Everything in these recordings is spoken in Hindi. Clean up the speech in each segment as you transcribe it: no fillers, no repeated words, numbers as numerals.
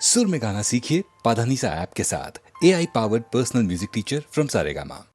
सुर में गाना सीखिए पाधानीसा ऐप के साथ। AI powered personal music teacher from Saregama.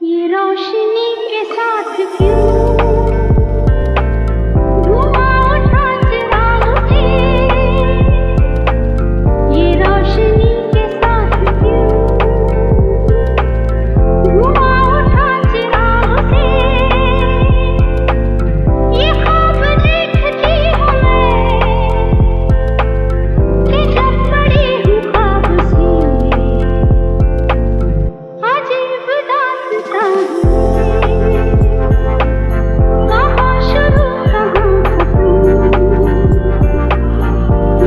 ये रोशनी के साथ क्यों धुआं उठा चिरागों से, ये रोशनी के साथ क्यों धुआं उठा चिरागों से, ये ख्वाब देखती हूँ मैं कि जब पड़ी हूँ ख्वाब से, अजीब दास्तां कहाँ शुरू कहाँ खत्म,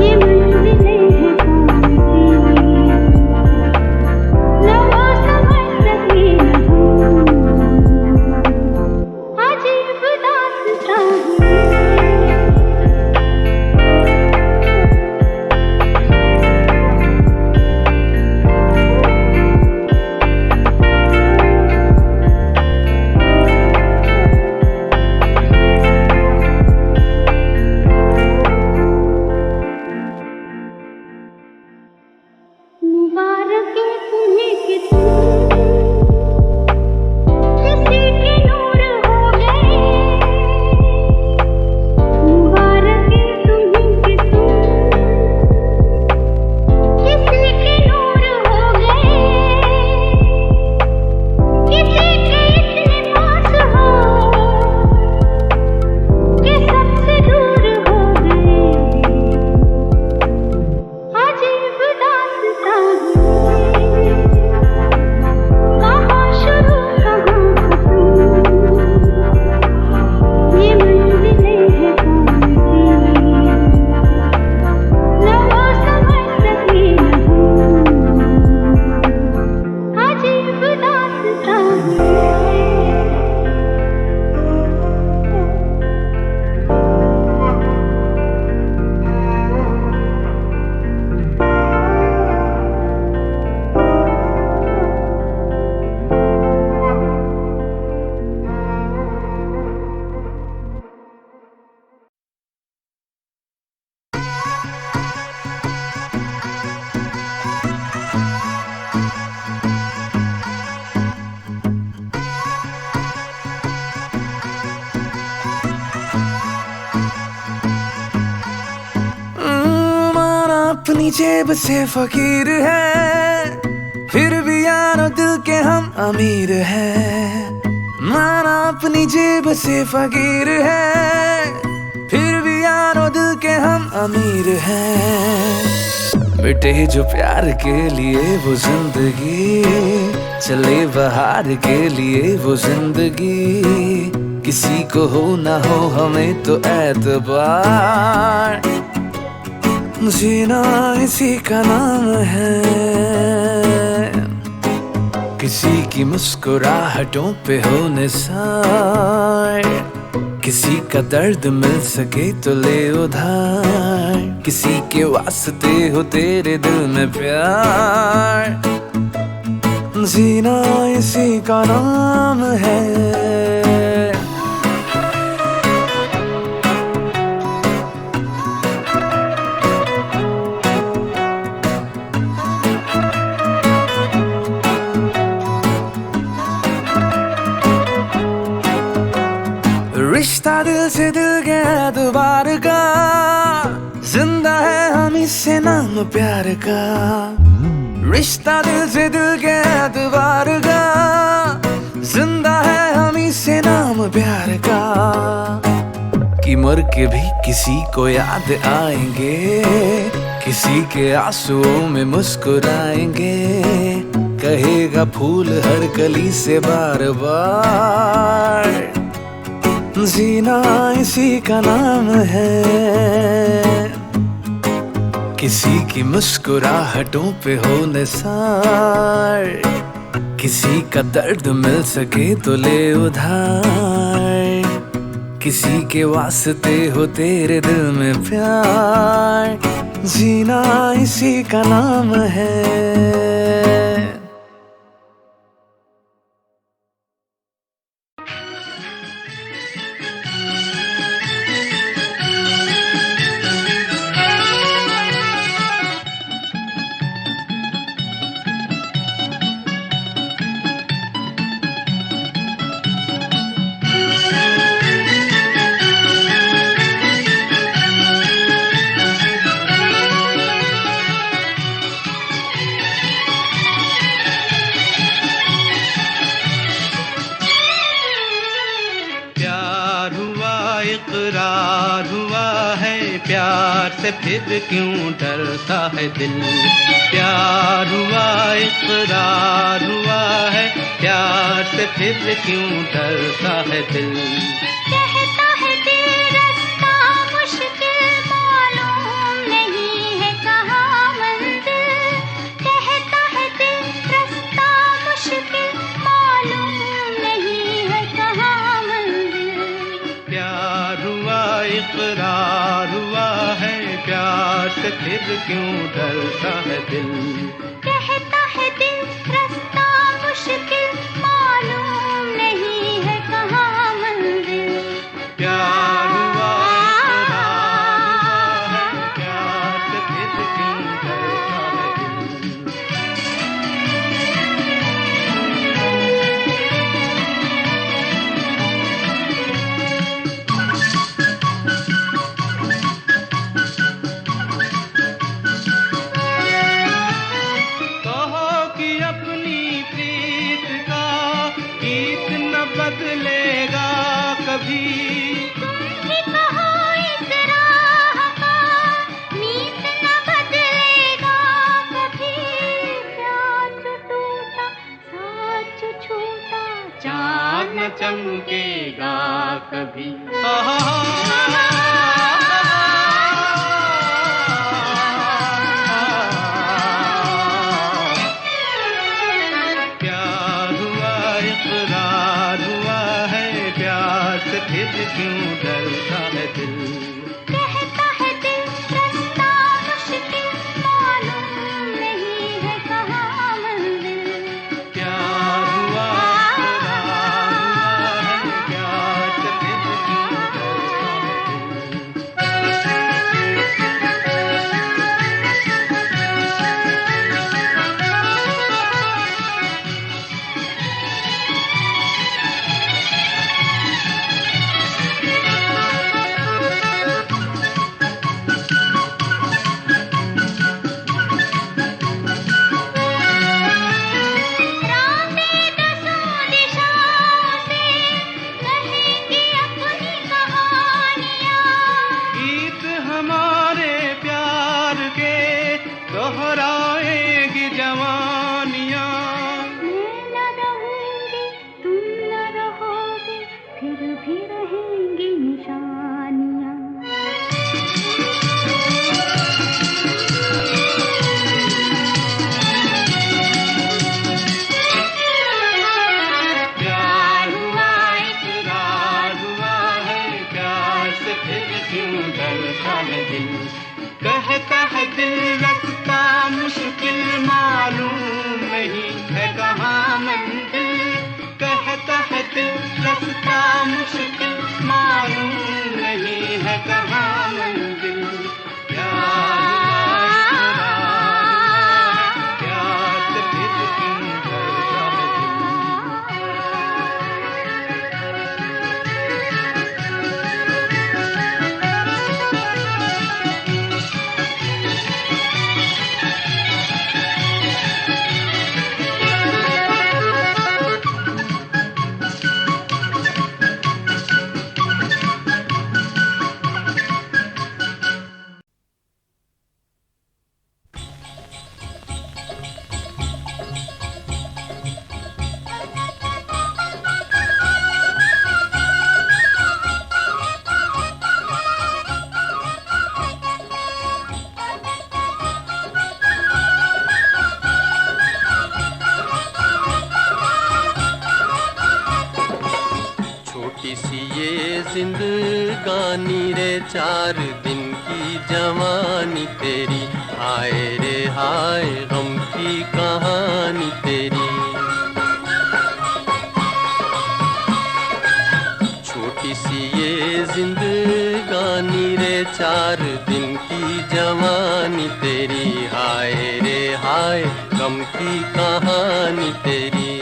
ये मंजिलें हैं कौन सी, न वो समझ सके न हम, अजीब दास्तां मुबारक तुम्हें कि तुम किसी के नूर हो गए, मुबारक तुम्हें कि तुम किसी के नूर हो गए, किसी के इतने पास हो कि सबसे दूर हो गए, अजीब दास्तां कहाँ शुरू कहाँ खत्म, ये मंजिलें हैं कौन सी, न वो समझ सके न हम, अजीब दास्तां माना अपनी जेब से फकीर है, फिर भी यारो दिल के हम अमीर हैं। माना अपनी जेब से फकीर है, फिर भी यारो दिल के हम अमीर हैं। मिटे जो प्यार के लिए वो जिंदगी, चले बहार के लिए वो जिंदगी, किसी को हो ना हो हमें तो एतबार, जीना इसी का नाम है। किसी की मुस्कुराहटों पे हो निसार, किसी का दर्द मिल सके तो ले उधार, किसी के वास्ते हो तेरे दिल में प्यार, जीना इसी का नाम है। रिश्ता दिल से दिल गया दोबारा का, जिंदा है हम इससे नाम प्यार का। रिश्ता दिल से दिल गया दोबारा का, जिंदा है हम इससे नाम प्यार का। कि मर के भी किसी को याद आएंगे, किसी के आंसुओं में मुस्कुराएंगे, कहेगा फूल हर कली से बार बार, जीना इसी का नाम है। किसी की मुस्कुराहटों पे हो निसार, किसी का दर्द मिल सके तो ले उधार, किसी के वास्ते हो तेरे दिल में प्यार, जीना इसी का नाम है। इकरार हुआ है, प्यार से फिर क्यों डरता है दिल। प्यार हुआ इकरार हुआ है, प्यार से फिर क्यों डरता है दिल। कहता है दिल रास्ता मुश्किल, मालूम नहीं है कहाँ मंजिल। कहता है दिल रास्ता मुश्किल, मालूम नहीं है कहाँ मंजिल। प्यार हुआ इकरार हुआ है, प्यार से फिर क्यों डरता है दिल। कहता है दिल रास्ता मुश्किल, मालूम नहीं है कहाँ मंजिल। प्यार हुआ इकरार हुआ है, प्यार से फिर क्यों डरता है दिल। बदलेगा कभी तुम ही कहो इस राह का, नीत न बदलेगा कभी। प्यार जो टूटा साथ छूटा, चाँद न चमकेगा कभी। फिर क्यों डरता है दिल। कहता है दिल रास्ता मुश्किल, मालूम नहीं है कहाँ मंजिल। प्यार हुआ इकरार हुआ है, प्यार से फिर क्यों डरता है दिल। दोहराएगी जवानियाँ। मैं न रहूंगी तुम न रहोगे, फिर भी रहेंगी निशानियाँ। प्यार हुआ इकरार हुआ है, क्यों डरता है दिल। कहता है दिल रास्ता मुश्किल मालूम नहीं है कहाँ मंजिल। कहता है दिल रास्ता मुश्किल मालूम नहीं है कहाँ मंजिल। जिंदगानी रे 4 दिन की जवानी तेरी, हाय रे हाय गम की कहानी तेरी। छोटी सी ये जिंदगानी रे 4 दिन की जवानी तेरी, हाय रे हाय गम की कहानी तेरी।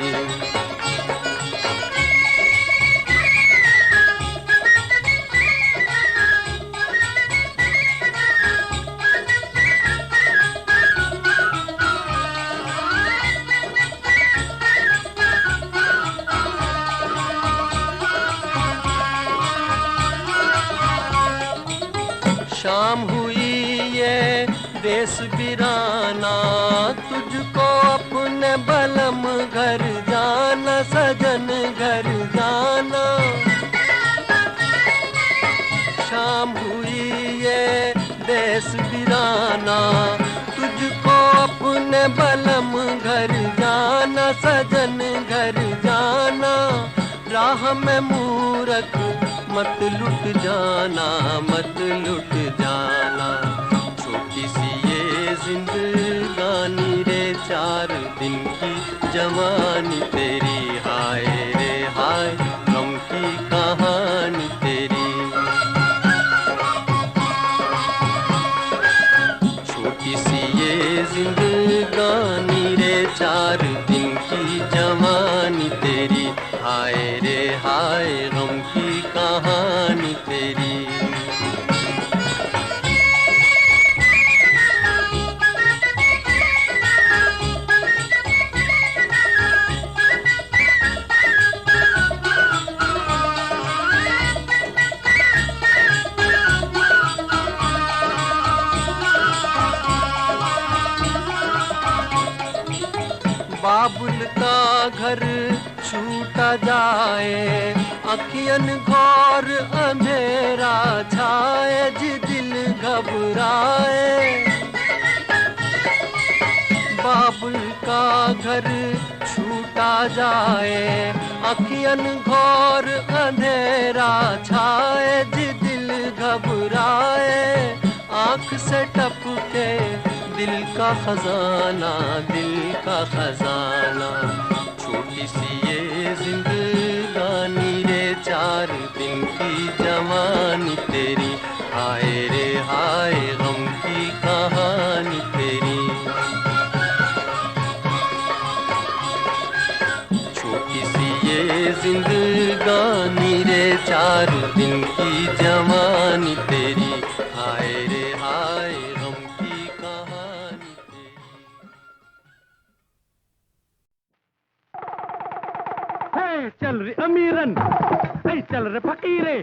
शाम हुई ये देश बिराना, तुझको अपने बलम घर जाना, सजन घर जाना। शाम हुई ये देश बिराना, तुझको अपने बलम घर जाना, सजन घर जाना। राह में मूरख मत लुट जाना, मत लुट जाना। छोटी सी ये जिंदगानी रे 4 दिन की जवानी तेरी, हाय रे हाय गम की कहानी तेरी। छोटी सी ये जिंदगानी रे 4 दिन की जवानी तेरी, हाय रे हाय गम की कहानी तेरी। बाबुल का घर छूटा जाए, अखियन घोर अंधेरा छाए, जी दिल घबराए। बाबुल का घर छूटा जाए, अखियन घोर अंधेरा छाए, जी दिल घबराए। आँख से टपके दिल का खजाना, दिल का खजाना। छोटी सी ये जिंदगानी रे 4 दिन की जवानी तेरी, हाय रे हाय गम की कहानी तेरी। छोटी सी ये जिंदगानी रे 4 दिन की जवानी तेरी, हाय रे हाय गम की कहानी तेरी। चल रे अमीरन, चल रे फकीरे,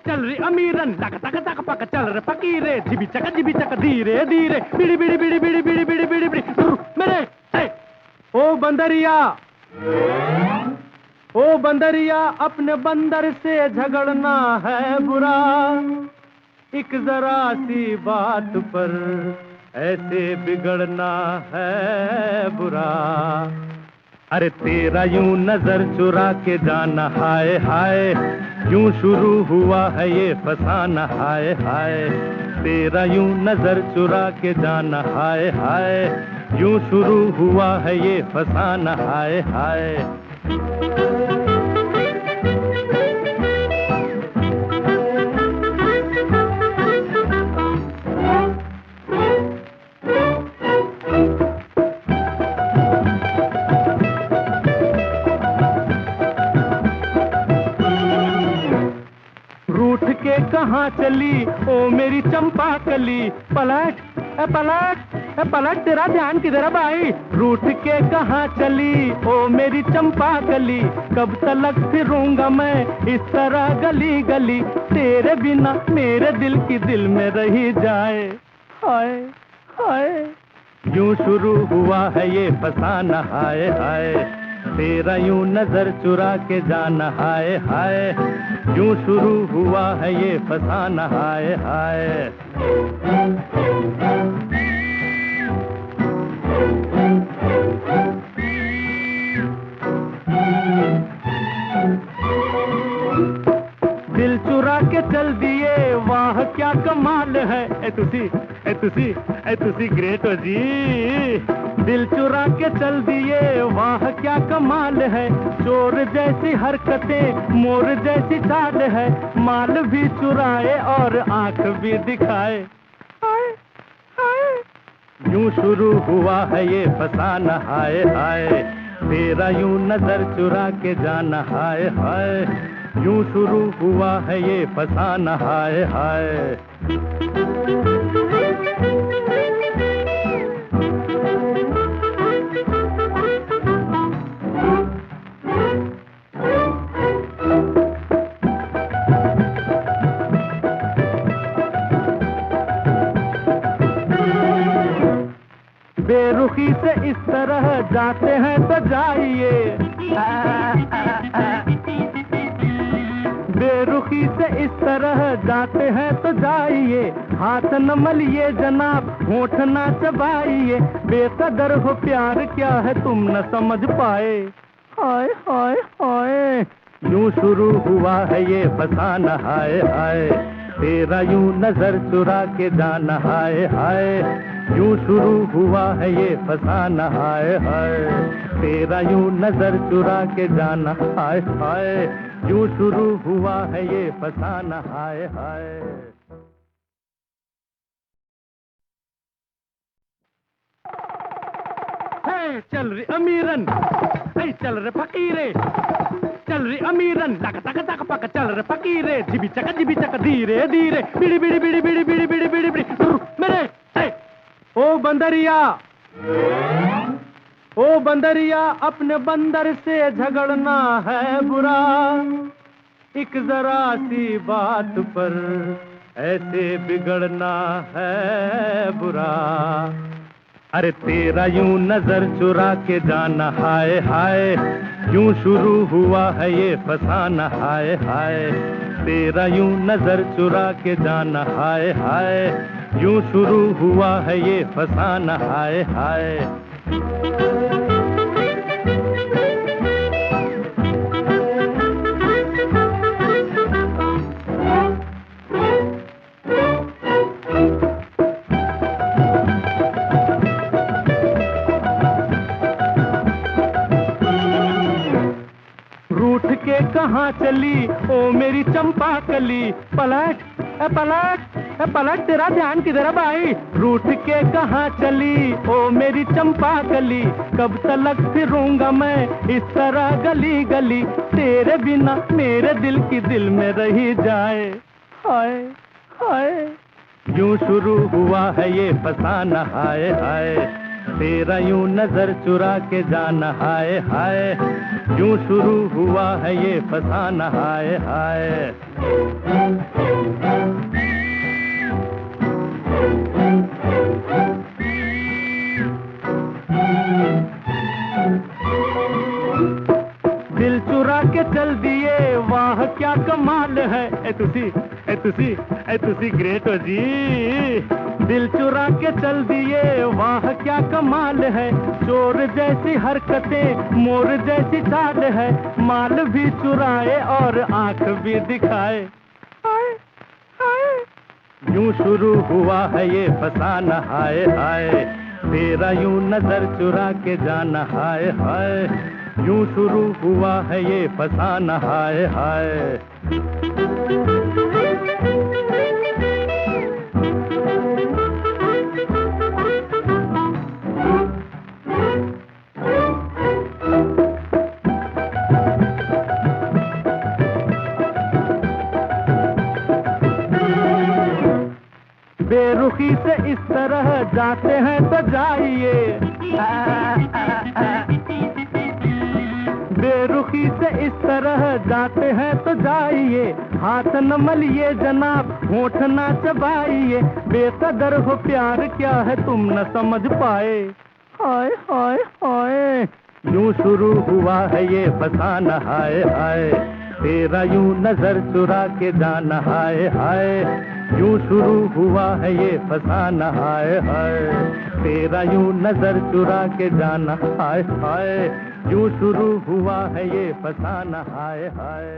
चल रे अमीरन, तक तक तक पक चल रे फकीरे। जिबी चक धीरे धीरे, बिड़ी बिड़ी बिड़ी बिड़ी बिड़ी बिड़ी बिड़ी बिड़ी मेरे। ओ बंदरिया, ओ बंदरिया, अपने बंदर से झगड़ना है बुरा, एक जरा सी बात पर ऐसे बिगड़ना है बुरा। अरे तेरा यूं नजर चुरा के जाना हाय हाय, यूं शुरू हुआ है ये फसाना हाय हाय। तेरा यूं नजर चुरा के जाना हाय हाय, यूं शुरू हुआ है ये फसाना हाय हाय। रूठ के कहाँ चली ओ मेरी चंपा कली, पलट पलट पलट, तेरा ध्यान किधर है भाई। रूठ के कहाँ चली ओ मेरी चंपा कली, कब तलक फिरूंगा मैं इस तरह गली गली, तेरे बिना मेरे दिल की दिल में रही जाए हाय हाय। यूं शुरू हुआ है ये फसाना हाय हाय, तेरा यूं नजर चुरा के जाना हाय हाय, यूं शुरू हुआ है ये फसाना हाय हाय। दिल चुरा के चल दिए वाह क्या कमाल है, ए तुसी ग्रेट हो जी। दिल चुरा के चल दिए वाह क्या कमाल है, चोर जैसी हरकतें मोर जैसी चाल है, माल भी चुराए और आंख भी दिखाए हाय हाय। यूं शुरू हुआ है ये फसाना हाय हाय, तेरा यूं नजर चुरा के जाना हाय हाय, यूं शुरू हुआ है ये फसाना हाय हाय। बेरुखी से इस तरह जाते हैं तो जाइए, बेरुखी से इस तरह जाते हैं तो जाइए, हाथ न मलिए जनाब होठ ना चबाइए, बेकदर हो प्यार क्या है तुम न समझ पाए हाय हाय हाय। यूं शुरू हुआ है ये फसाना हाय हाय, तेरा यूं नजर चुरा के जाना हाय हाय, यूं शुरू हुआ है ये फसाना हाय हाय। तेरा यूं नजर चुरा के जाना हाय हाय, यूं शुरू हुआ है ये फसाना हाय हाय। चल रे अमीरन, चल रे फकीरे, चल रे अमीरन, लक तक तक पक, चल रे फकीरे, जिबी चक धीरे धीरे, बिड़ी बिड़ी बिड़ी बिड़ी बिड़ी बिड़ी बिड़ी बिड़ी मेरे ओ बंदरिया, ओ बंदरिया, अपने बंदर से झगड़ना है बुरा, एक जरा सी बात पर ऐसे बिगड़ना है बुरा। अरे तेरा यूं नजर चुरा के जाना हाय हाय, यूं शुरू हुआ है ये फसाना हाय हाय। तेरा यूं नजर चुरा के जाना हाय हाय, यूं शुरू हुआ है ये फसाना हाय हाय। रूठ के कहाँ चली ओ मेरी चंपा कली, पलट पलट पलट, तेरा ध्यान किधर है भाई। रूठ के कहाँ चली ओ मेरी चंपा कली, कब तलक फिरूंगा मैं इस तरह गली गली, तेरे बिना मेरे दिल की दिल में रही जाए हाय हाय। यूं शुरू हुआ है ये फसाना हाय हाय, तेरा यूं नजर चुरा के जाना हाय हाय, यूं शुरू हुआ है ये फसाना हाय हाय। दिल चुरा के चल दिए वाह क्या क्या कमाल है। ए तुसी ग्रेट हो जी, दिल चुरा के चल दिए, वाह क्या कमाल है। चोर जैसी हरकतें, मोर जैसी चाल है, माल भी चुराए और आंख भी दिखाए। यूं शुरू हुआ है ये फसाना, हाय हाय, तेरा यूं नजर चुरा के जाना, हाय हाय। यूं शुरू हुआ है ये फसाना, हाय हाय। बेरुखी से इस तरह जाते हैं तो जाइए, बेरुखी से इस तरह जाते हैं तो जाइए, हाथ न मलिए जनाब, होठ ना चबाइए, बेकदर हो प्यार क्या है तुम न समझ पाए, हाय हाय हाय। यूं शुरू हुआ है ये फसाना, हाय हाय, तेरा यूं नजर चुरा के जाना, हाय हाय। यूं शुरू हुआ है ये फसाना, हाय हाय, तेरा यूं नजर चुरा के जाना, हाय हाय। यूं शुरू हुआ है ये फसाना, हाय हाय।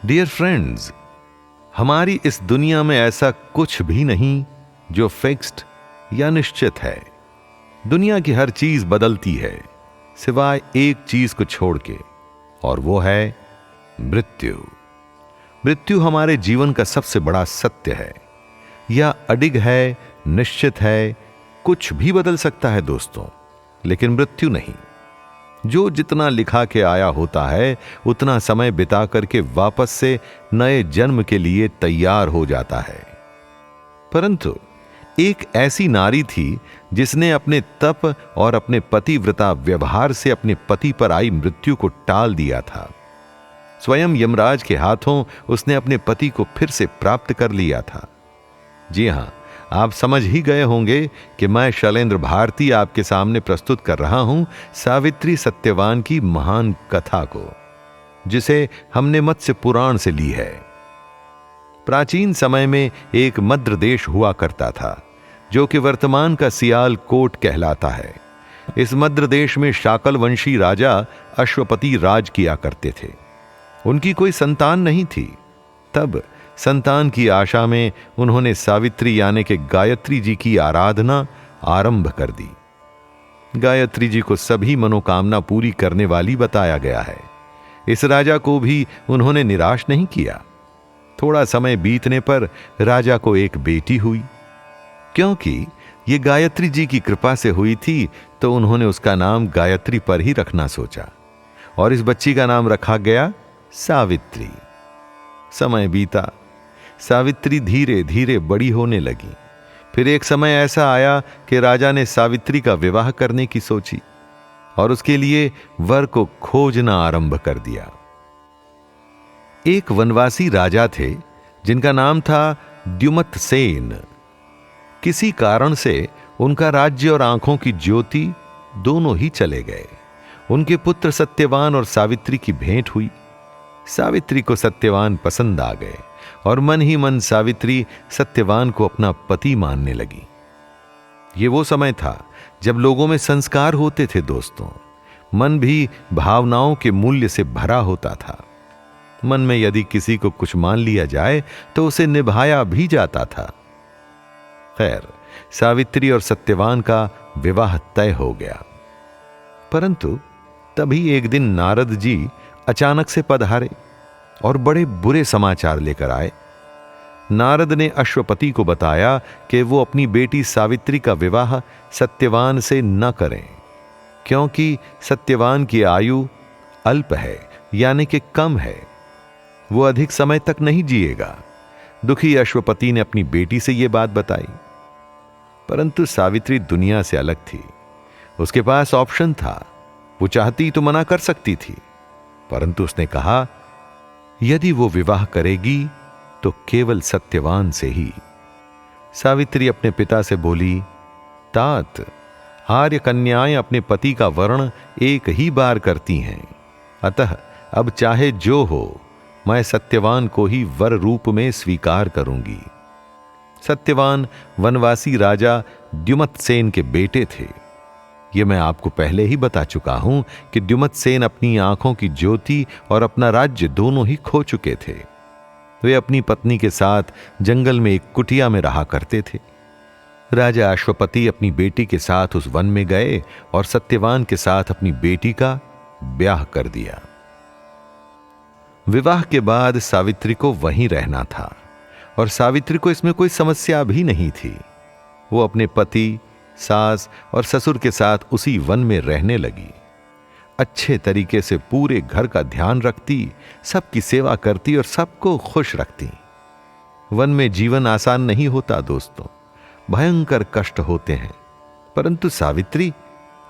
डियर फ्रेंड्स, हमारी इस दुनिया में ऐसा कुछ भी नहीं जो फिक्स्ड या निश्चित है। दुनिया की हर चीज बदलती है सिवाय एक चीज को छोड़ के, और वो है मृत्यु। मृत्यु हमारे जीवन का सबसे बड़ा सत्य है। यह अडिग है, निश्चित है कुछ भी बदल सकता है दोस्तों, लेकिन मृत्यु नहीं। जो जितना लिखा के आया होता है उतना समय बिता करके वापस से नए जन्म के लिए तैयार हो जाता है। परंतु एक ऐसी नारी थी जिसने अपने तप और अपने पतिव्रता व्यवहार से अपने पति पर आई मृत्यु को टाल दिया था। स्वयं यमराज के हाथों उसने अपने पति को फिर से प्राप्त कर लिया था। जी हां, आप समझ ही गए होंगे कि मैं शैलेंद्र भारती आपके सामने प्रस्तुत कर रहा हूं सावित्री सत्यवान की महान कथा को, जिसे हमने मत्स्य पुराण से ली है। प्राचीन समय में एक मद्र देश हुआ करता था, जो कि वर्तमान का सियालकोट कहलाता है। इस मद्र देश में शाकल वंशी राजा अश्वपति राज किया करते थे। उनकी कोई संतान नहीं थी। तब संतान की आशा में उन्होंने सावित्री यानी कि गायत्री जी की आराधना आरंभ कर दी। गायत्री जी को सभी मनोकामना पूरी करने वाली बताया गया है। इस राजा को भी उन्होंने निराश नहीं किया। थोड़ा समय बीतने पर राजा को एक बेटी हुई। क्योंकि ये गायत्री जी की कृपा से हुई थी, तो उन्होंने उसका नाम गायत्री पर ही रखना सोचा और इस बच्ची का नाम रखा गया सावित्री। समय बीता, सावित्री धीरे धीरे बड़ी होने लगी। फिर एक समय ऐसा आया कि राजा ने सावित्री का विवाह करने की सोची और उसके लिए वर को खोजना आरंभ कर दिया। एक वनवासी राजा थे जिनका नाम था द्युमत सेन। किसी कारण से उनका राज्य और आंखों की ज्योति दोनों ही चले गए। उनके पुत्र सत्यवान और सावित्री की भेंट हुई। सावित्री को सत्यवान पसंद आ गए और मन ही मन सावित्री सत्यवान को अपना पति मानने लगी। ये वो समय था जब लोगों में संस्कार होते थे दोस्तों। मन भी भावनाओं के मूल्य से भरा होता था। मन में यदि किसी को कुछ मान लिया जाए तो उसे निभाया भी जाता था। खैर, सावित्री और सत्यवान का विवाह तय हो गया। परंतु तभी एक दिन नारद जी अचानक से पधारे और बड़े बुरे समाचार लेकर आए। नारद ने अश्वपति को बताया कि वो अपनी बेटी सावित्री का विवाह सत्यवान से न करें, क्योंकि सत्यवान की आयु अल्प है, यानी कि कम है। वो अधिक समय तक नहीं जिएगा। दुखी अश्वपति ने अपनी बेटी से यह बात बताई। परंतु सावित्री दुनिया से अलग थी। उसके पास ऑप्शन था। वो चाहती तो मना कर सकती थी, परंतु उसने कहा यदि वो विवाह करेगी तो केवल सत्यवान से ही। सावित्री अपने पिता से बोली, तात, आर्य कन्याएं अपने पति का वर्ण एक ही बार करती हैं, अतः अब चाहे जो हो, मैं सत्यवान को ही वर रूप में स्वीकार करूंगी। सत्यवान वनवासी राजा द्युमत सेन के बेटे थे। यह मैं आपको पहले ही बता चुका हूं कि द्युमत सेन अपनी आंखों की ज्योति और अपना राज्य दोनों ही खो चुके थे। वे अपनी पत्नी के साथ जंगल में एक कुटिया में रहा करते थे। राजा अश्वपति अपनी बेटी के साथ उस वन में गए और सत्यवान के साथ अपनी बेटी का ब्याह कर दिया। विवाह के बाद सावित्री को वहीं रहना था और सावित्री को इसमें कोई समस्या भी नहीं थी। वो अपने पति, सास और ससुर के साथ उसी वन में रहने लगी। अच्छे तरीके से पूरे घर का ध्यान रखती, सबकी सेवा करती और सबको खुश रखती। वन में जीवन आसान नहीं होता दोस्तों, भयंकर कष्ट होते हैं, परंतु सावित्री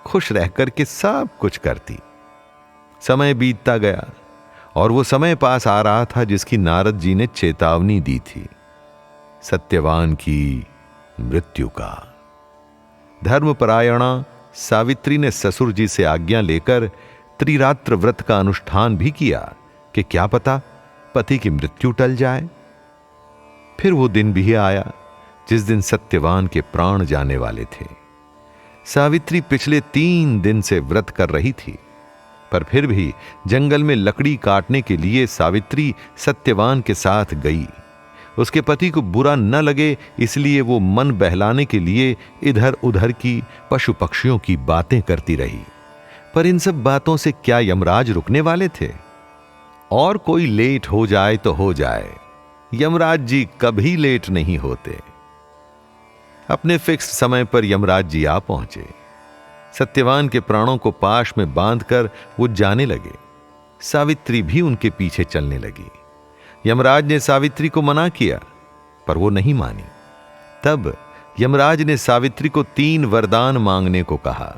खुश रह करके सब कुछ करती। समय बीतता गया और वो समय पास आ रहा था जिसकी नारद जी ने चेतावनी दी थी, सत्यवान की मृत्यु का। धर्मपरायणा सावित्री ने ससुर जी से आज्ञा लेकर त्रिरात्र व्रत का अनुष्ठान भी किया कि क्या पता पति की मृत्यु टल जाए। फिर वो दिन भी आया जिस दिन सत्यवान के प्राण जाने वाले थे। सावित्री पिछले 3 दिन से व्रत कर रही थी, पर फिर भी जंगल में लकड़ी काटने के लिए सावित्री सत्यवान के साथ गई। उसके पति को बुरा न लगे इसलिए वो मन बहलाने के लिए इधर उधर की पशु पक्षियों की बातें करती रही। पर इन सब बातों से क्या यमराज रुकने वाले थे? और कोई लेट हो जाए तो हो जाए, यमराज जी कभी लेट नहीं होते। अपने फिक्स समय पर यमराज जी आ पहुंचे। सत्यवान के प्राणों को पाश में बांधकर वो जाने लगे। सावित्री भी उनके पीछे चलने लगी। यमराज ने सावित्री को मना किया, पर वो नहीं मानी। तब यमराज ने सावित्री को 3 वरदान मांगने को कहा।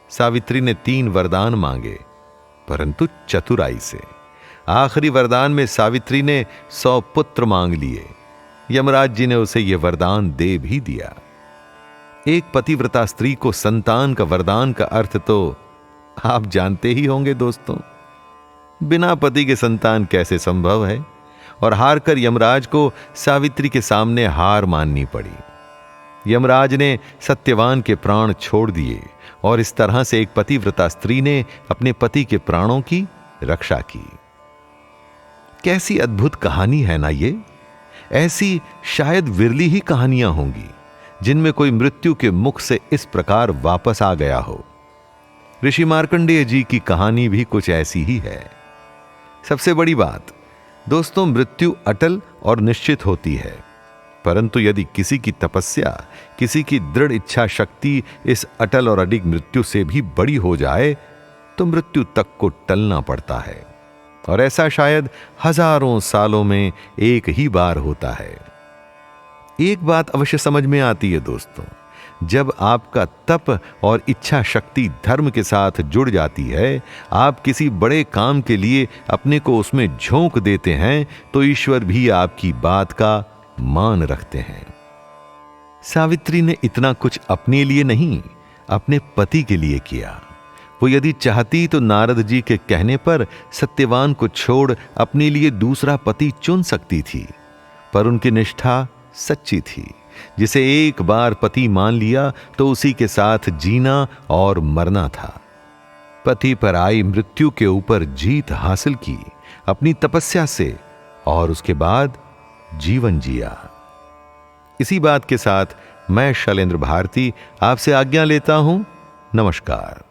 सावित्री ने 3 वरदान मांगे, परंतु चतुराई से। आखिरी वरदान में सावित्री ने 100 पुत्र मांग लिए। यमराज जी ने उसे यह वरदान दे भी दिया। एक पतिव्रता स्त्री को संतान का वरदान का अर्थ तो आप जानते ही होंगे दोस्तों। बिना पति के संतान कैसे संभव है? और हारकर यमराज को सावित्री के सामने हार माननी पड़ी। यमराज ने सत्यवान के प्राण छोड़ दिए और इस तरह से एक पतिव्रता स्त्री ने अपने पति के प्राणों की रक्षा की। कैसी अद्भुत कहानी है ना ये। ऐसी शायद विरली ही कहानियां होंगी जिनमें कोई मृत्यु के मुख से इस प्रकार वापस आ गया हो। ऋषि मार्कंडेय जी की कहानी भी कुछ ऐसी ही है। सबसे बड़ी बात दोस्तों, मृत्यु अटल और निश्चित होती है, परंतु यदि किसी की तपस्या, किसी की दृढ़ इच्छा शक्ति इस अटल और अडिग मृत्यु से भी बड़ी हो जाए तो मृत्यु तक को टलना पड़ता है। और ऐसा शायद हजारों सालों में एक ही बार होता है। एक बात अवश्य समझ में आती है दोस्तों, जब आपका तप और इच्छा शक्ति धर्म के साथ जुड़ जाती है, आप किसी बड़े काम के लिए अपने को उसमें झोंक देते हैं, तो ईश्वर भी आपकी बात का मान रखते हैं। सावित्री ने इतना कुछ अपने लिए नहीं, अपने पति के लिए किया। वो यदि चाहती तो नारद जी के कहने पर सत्यवान को छोड़ अपने लिए दूसरा पति चुन सकती थी, पर उनकी निष्ठा सच्ची थी। जिसे एक बार पति मान लिया तो उसी के साथ जीना और मरना था। पति पर आई मृत्यु के ऊपर जीत हासिल की अपनी तपस्या से और उसके बाद जीवन जिया। इसी बात के साथ मैं शैलेंद्र भारती आपसे आज्ञा लेता हूं। नमस्कार।